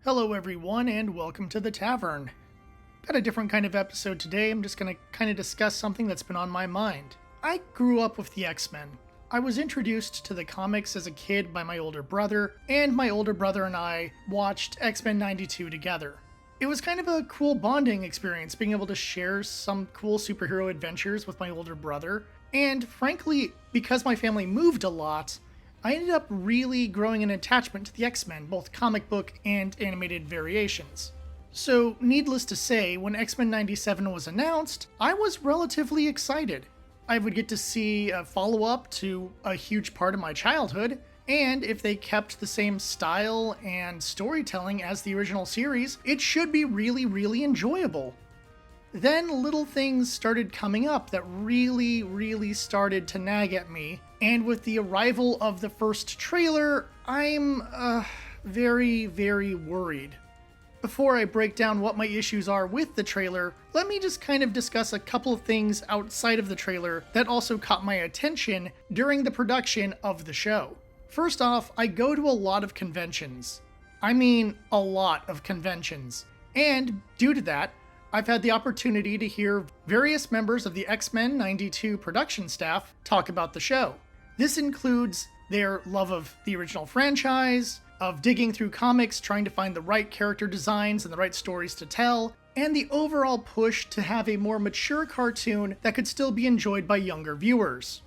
Hello, everyone, and welcome to the Tavern. Got a different kind of episode today. I'm just going to kind of discuss something that's been on my mind. I grew up with the X-Men. I was introduced to the comics as a kid by my older brother, and my older brother and I watched X-Men 92 together. It was kind of a cool bonding experience, being able to share some cool superhero adventures with my older brother. And frankly, because my family moved a lot, I ended up really growing an attachment to the X-Men, both comic book and animated variations. So, needless to say, when X-Men 97 was announced, I was relatively excited. I would get to see a follow-up to a huge part of my childhood, and if they kept the same style and storytelling as the original series, it should be really enjoyable. Then little things started coming up that really started to nag at me, and with the arrival of the first trailer, I'm very worried. Before I break down what my issues are with the trailer, let me just kind of discuss a couple of things outside of the trailer that also caught my attention during the production of the show. First off, I go to a lot of conventions. I mean, a lot of conventions. And due to that, I've had the opportunity to hear various members of the X-Men 92 production staff talk about the show. This includes their love of the original franchise, of digging through comics, trying to find the right character designs and the right stories to tell, and the overall push to have a more mature cartoon that could still be enjoyed by younger viewers.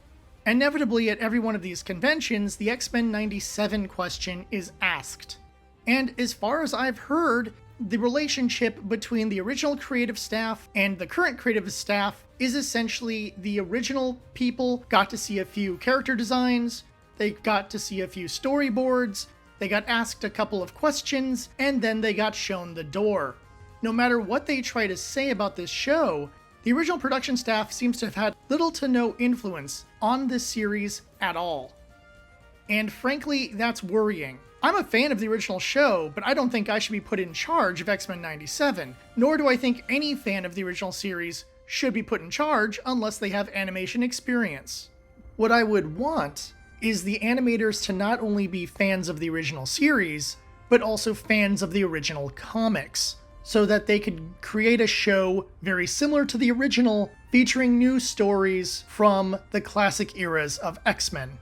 Inevitably, at every one of these conventions, the X-Men 97 question is asked. And as far as I've heard, the relationship between the original creative staff and the current creative staff is essentially the original people got to see a few character designs, they got to see a few storyboards, they got asked a couple of questions, and then they got shown the door. No matter what they try to say about this show, the original production staff seems to have had little to no influence on this series at all. And frankly, that's worrying. I'm a fan of the original show, but I don't think I should be put in charge of X-Men 97, nor do I think any fan of the original series should be put in charge unless they have animation experience. What I would want is the animators to not only be fans of the original series, but also fans of the original comics, so that they could create a show very similar to the original, featuring new stories from the classic eras of X-Men.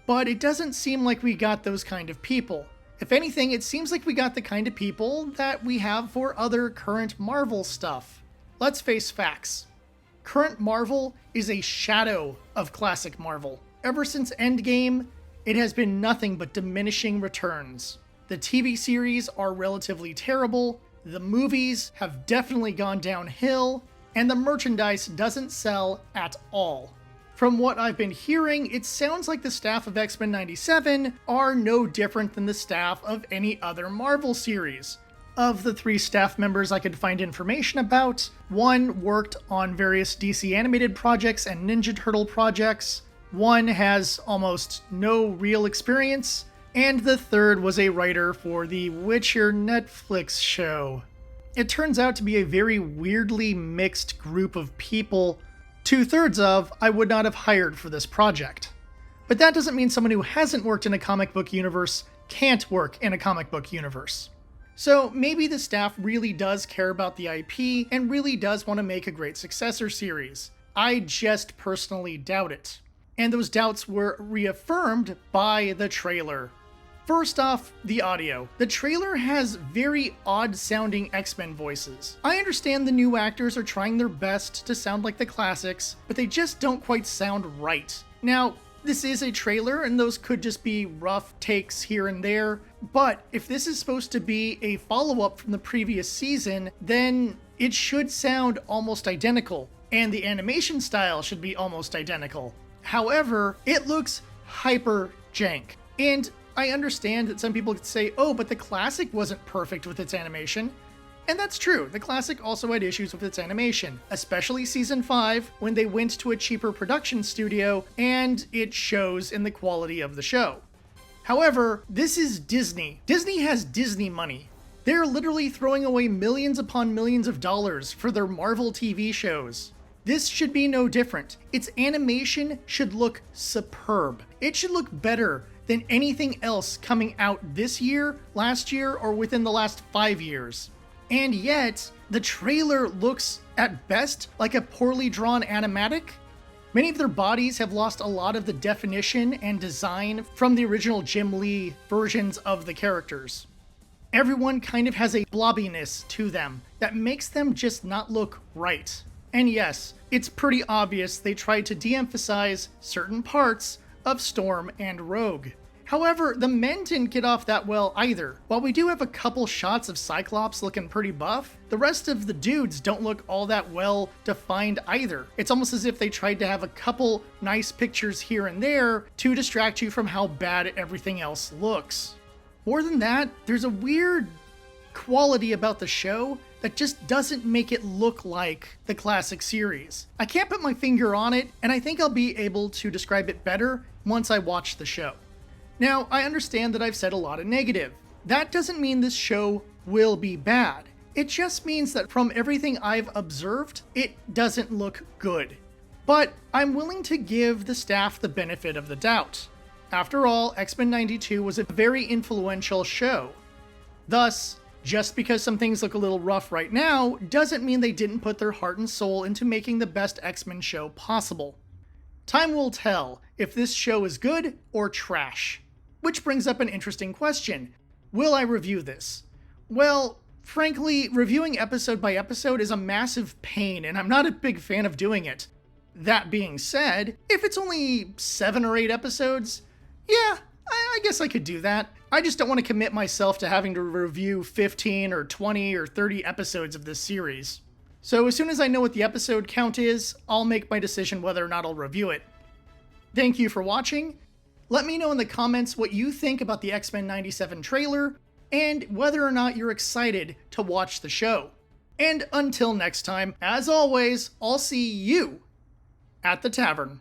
But it doesn't seem like we got those kind of people. If anything, it seems like we got the kind of people that we have for other current Marvel stuff. Let's face facts. Current Marvel is a shadow of classic Marvel. Ever since Endgame, it has been nothing but diminishing returns. The TV series are relatively terrible, the movies have definitely gone downhill, and the merchandise doesn't sell at all. From what I've been hearing, it sounds like the staff of X-Men 97 are no different than the staff of any other Marvel series. Of the 3 staff members I could find information about, one worked on various DC animated projects and Ninja Turtle projects, one has almost no real experience, and the third was a writer for the Witcher Netflix show. It turns out to be a very weirdly mixed group of people, 2/3 of I would not have hired for this project. But that doesn't mean someone who hasn't worked in a comic book universe can't work in a comic book universe. So maybe the staff really does care about the IP and really does want to make a great successor series. I just personally doubt it. And those doubts were reaffirmed by the trailer. First off, the audio. The trailer has very odd-sounding X-Men voices. I understand the new actors are trying their best to sound like the classics, but they just don't quite sound right. Now, this is a trailer, and those could just be rough takes here and there, but if this is supposed to be a follow-up from the previous season, then it should sound almost identical, and the animation style should be almost identical. However, it looks hyper jank. And I understand that some people could say, oh, but the classic wasn't perfect with its animation. And that's true, the classic also had issues with its animation, especially season 5, when they went to a cheaper production studio, and it shows in the quality of the show. However, this is Disney. Disney has Disney money. They're literally throwing away millions upon millions of dollars for their Marvel TV shows. This should be no different. Its animation should look superb. It should look better than anything else coming out this year, last year, or within the last 5 years. And yet, the trailer looks, at best, like a poorly drawn animatic. Many of their bodies have lost a lot of the definition and design from the original Jim Lee versions of the characters. Everyone kind of has a blobbiness to them that makes them just not look right. And yes, it's pretty obvious they tried to de-emphasize certain parts of Storm and Rogue. However, the men didn't get off that well either. While we do have a couple shots of Cyclops looking pretty buff, the rest of the dudes don't look all that well defined either. It's almost as if they tried to have a couple nice pictures here and there to distract you from how bad everything else looks. More than that, there's a weird quality about the show that just doesn't make it look like the classic series. I can't put my finger on it, and I think I'll be able to describe it better once I watch the show. Now, I understand that I've said a lot of negative. That doesn't mean this show will be bad. It just means that from everything I've observed, it doesn't look good. But I'm willing to give the staff the benefit of the doubt. After all, X-Men 92 was a very influential show. Thus, just because some things look a little rough right now, doesn't mean they didn't put their heart and soul into making the best X-Men show possible. Time will tell if this show is good or trash. Which brings up an interesting question. Will I review this? Well, frankly, reviewing episode by episode is a massive pain, and I'm not a big fan of doing it. That being said, if it's only 7 or 8 episodes, yeah, I guess I could do that. I just don't want to commit myself to having to review 15 or 20 or 30 episodes of this series. So as soon as I know what the episode count is, I'll make my decision whether or not I'll review it. Thank you for watching. Let me know in the comments what you think about the X-Men 97 trailer, and whether or not you're excited to watch the show. And until next time, as always, I'll see you at the tavern.